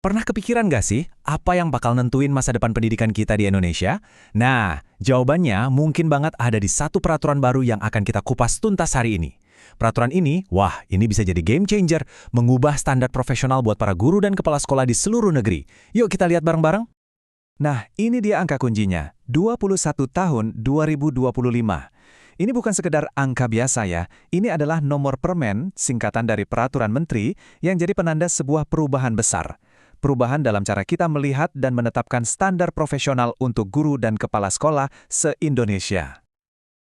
Pernah kepikiran nggak sih, apa yang bakal nentuin masa depan pendidikan kita di Indonesia? Nah, jawabannya mungkin banget ada di satu peraturan baru yang akan kita kupas tuntas hari ini. Peraturan ini, wah, ini bisa jadi game changer, mengubah standar profesional buat para guru dan kepala sekolah di seluruh negeri. Yuk kita lihat bareng-bareng. Nah, ini dia angka kuncinya, 21 tahun 2025. Ini bukan sekedar angka biasa ya, ini adalah nomor permen, singkatan dari peraturan menteri, yang jadi penanda sebuah perubahan besar. Perubahan dalam cara kita melihat dan menetapkan standar profesional untuk guru dan kepala sekolah se-Indonesia.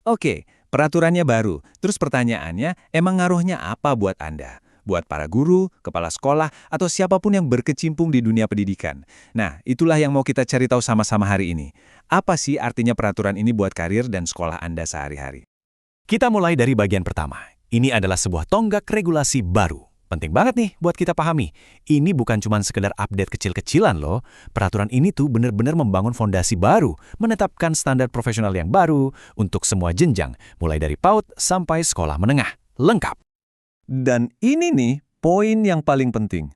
Oke, peraturannya baru. Terus pertanyaannya, emang ngaruhnya apa buat Anda? Buat para guru, kepala sekolah, atau siapapun yang berkecimpung di dunia pendidikan. Nah, itulah yang mau kita cari tahu sama-sama hari ini. Apa sih artinya peraturan ini buat karir dan sekolah Anda sehari-hari? Kita mulai dari bagian pertama. Ini adalah sebuah tonggak regulasi baru. Penting banget nih buat kita pahami. Ini bukan cuma sekedar update kecil-kecilan loh. Peraturan ini tuh benar-benar membangun fondasi baru, menetapkan standar profesional yang baru untuk semua jenjang, mulai dari PAUD sampai sekolah menengah. Lengkap. Dan ini nih, poin yang paling penting.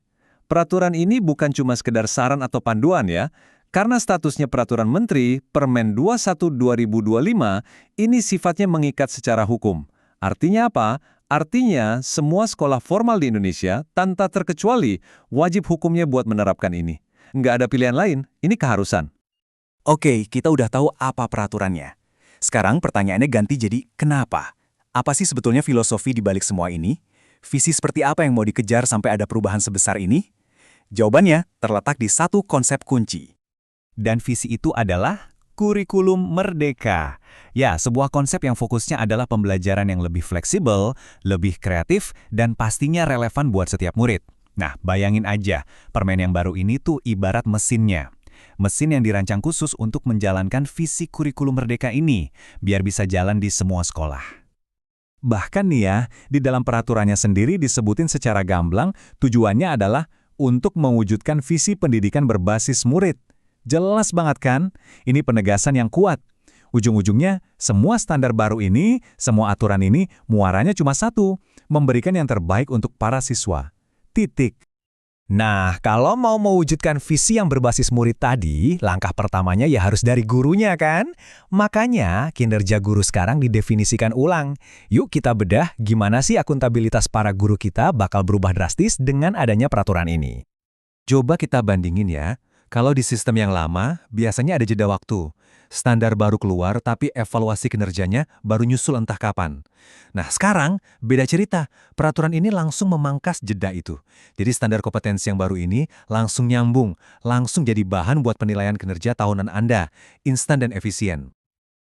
Peraturan ini bukan cuma sekedar saran atau panduan ya, karena statusnya Peraturan Menteri Permen 21/2025 ini sifatnya mengikat secara hukum. Artinya apa? Artinya semua sekolah formal di Indonesia, tanpa terkecuali, wajib hukumnya buat menerapkan ini. Nggak ada pilihan lain, ini keharusan. Oke, kita udah tahu apa peraturannya. Sekarang pertanyaannya ganti jadi kenapa? Apa sih sebetulnya filosofi di balik semua ini? Visi seperti apa yang mau dikejar sampai ada perubahan sebesar ini? Jawabannya terletak di satu konsep kunci. Dan visi itu adalah kurikulum merdeka. Ya, sebuah konsep yang fokusnya adalah pembelajaran yang lebih fleksibel, lebih kreatif, dan pastinya relevan buat setiap murid. Nah, bayangin aja, permen yang baru ini tuh ibarat mesinnya. Mesin yang dirancang khusus untuk menjalankan visi kurikulum merdeka ini, biar bisa jalan di semua sekolah. Bahkan nih ya, di dalam peraturannya sendiri disebutin secara gamblang, tujuannya adalah untuk mewujudkan visi pendidikan berbasis murid. Jelas banget kan? Ini penegasan yang kuat. Ujung-ujungnya, semua standar baru ini, semua aturan ini, muaranya cuma satu, memberikan yang terbaik untuk para siswa. Titik. Nah, kalau mau mewujudkan visi yang berbasis murid tadi, langkah pertamanya ya harus dari gurunya kan? Makanya, kinerja guru sekarang didefinisikan ulang. Yuk kita bedah gimana sih akuntabilitas para guru kita bakal berubah drastis dengan adanya peraturan ini. Coba kita bandingin ya. Kalau di sistem yang lama, biasanya ada jeda waktu. Standar baru keluar, tapi evaluasi kinerjanya baru nyusul entah kapan. Nah, sekarang beda cerita. Peraturan ini langsung memangkas jeda itu. Jadi standar kompetensi yang baru ini langsung nyambung, langsung jadi bahan buat penilaian kinerja tahunan Anda, instan dan efisien.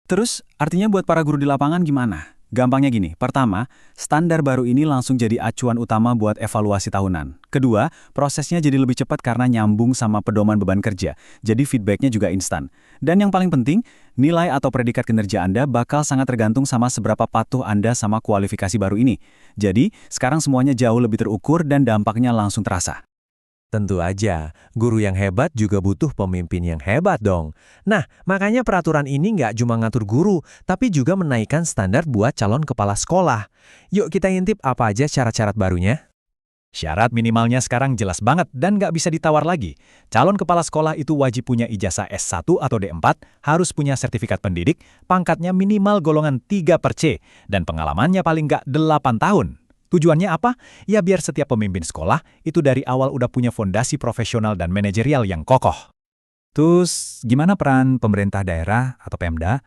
Terus, artinya buat para guru di lapangan gimana? Gampangnya gini, pertama, standar baru ini langsung jadi acuan utama buat evaluasi tahunan. Kedua, prosesnya jadi lebih cepat karena nyambung sama pedoman beban kerja, jadi feedbacknya juga instan. Dan yang paling penting, nilai atau predikat kinerja Anda bakal sangat tergantung sama seberapa patuh Anda sama kualifikasi baru ini. Jadi, sekarang semuanya jauh lebih terukur dan dampaknya langsung terasa. Tentu aja, guru yang hebat juga butuh pemimpin yang hebat dong. Nah, makanya peraturan ini nggak cuma ngatur guru, tapi juga menaikkan standar buat calon kepala sekolah. Yuk kita intip apa aja syarat-syarat barunya. Syarat minimalnya sekarang jelas banget dan nggak bisa ditawar lagi. Calon kepala sekolah itu wajib punya ijazah S1 atau D4, harus punya sertifikat pendidik, pangkatnya minimal golongan 3/C, dan pengalamannya paling nggak 8 tahun. Tujuannya apa? Ya biar setiap pemimpin sekolah itu dari awal udah punya fondasi profesional dan manajerial yang kokoh. Terus, gimana peran pemerintah daerah atau Pemda?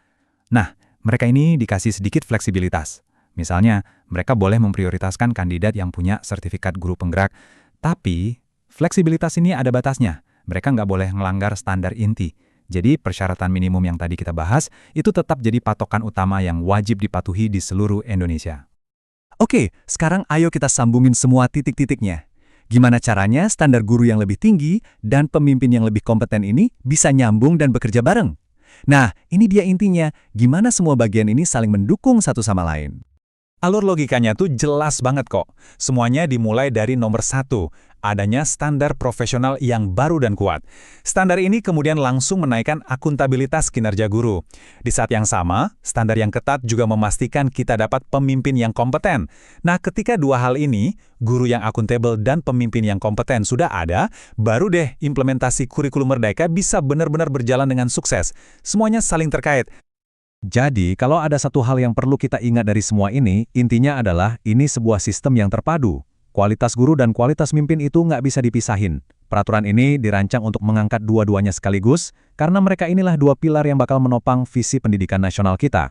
Nah, mereka ini dikasih sedikit fleksibilitas. Misalnya, mereka boleh memprioritaskan kandidat yang punya sertifikat guru penggerak. Tapi, fleksibilitas ini ada batasnya. Mereka nggak boleh ngelanggar standar inti. Jadi, persyaratan minimum yang tadi kita bahas, itu tetap jadi patokan utama yang wajib dipatuhi di seluruh Indonesia. Oke, sekarang ayo kita sambungin semua titik-titiknya. Gimana caranya standar guru yang lebih tinggi dan pemimpin yang lebih kompeten ini bisa nyambung dan bekerja bareng? Nah, ini dia intinya, gimana semua bagian ini saling mendukung satu sama lain. Alur logikanya tuh jelas banget kok. Semuanya dimulai dari nomor 1, adanya standar profesional yang baru dan kuat. Standar ini kemudian langsung menaikkan akuntabilitas kinerja guru. Di saat yang sama, standar yang ketat juga memastikan kita dapat pemimpin yang kompeten. Nah, ketika dua hal ini, guru yang akuntabel dan pemimpin yang kompeten sudah ada, baru deh implementasi kurikulum Merdeka bisa benar-benar berjalan dengan sukses. Semuanya saling terkait. Jadi, kalau ada satu hal yang perlu kita ingat dari semua ini, intinya adalah ini sebuah sistem yang terpadu. Kualitas guru dan kualitas mimpin itu nggak bisa dipisahin. Peraturan ini dirancang untuk mengangkat dua-duanya sekaligus, karena mereka inilah dua pilar yang bakal menopang visi pendidikan nasional kita.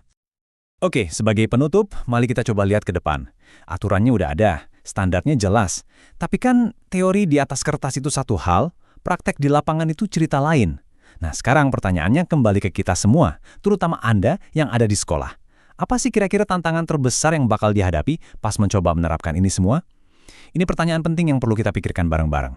Oke, sebagai penutup, mari kita coba lihat ke depan. Aturannya udah ada, standarnya jelas. Tapi kan teori di atas kertas itu satu hal, praktek di lapangan itu cerita lain. Nah, sekarang pertanyaannya kembali ke kita semua, terutama Anda yang ada di sekolah. Apa sih kira-kira tantangan terbesar yang bakal dihadapi pas mencoba menerapkan ini semua? Ini pertanyaan penting yang perlu kita pikirkan bareng-bareng.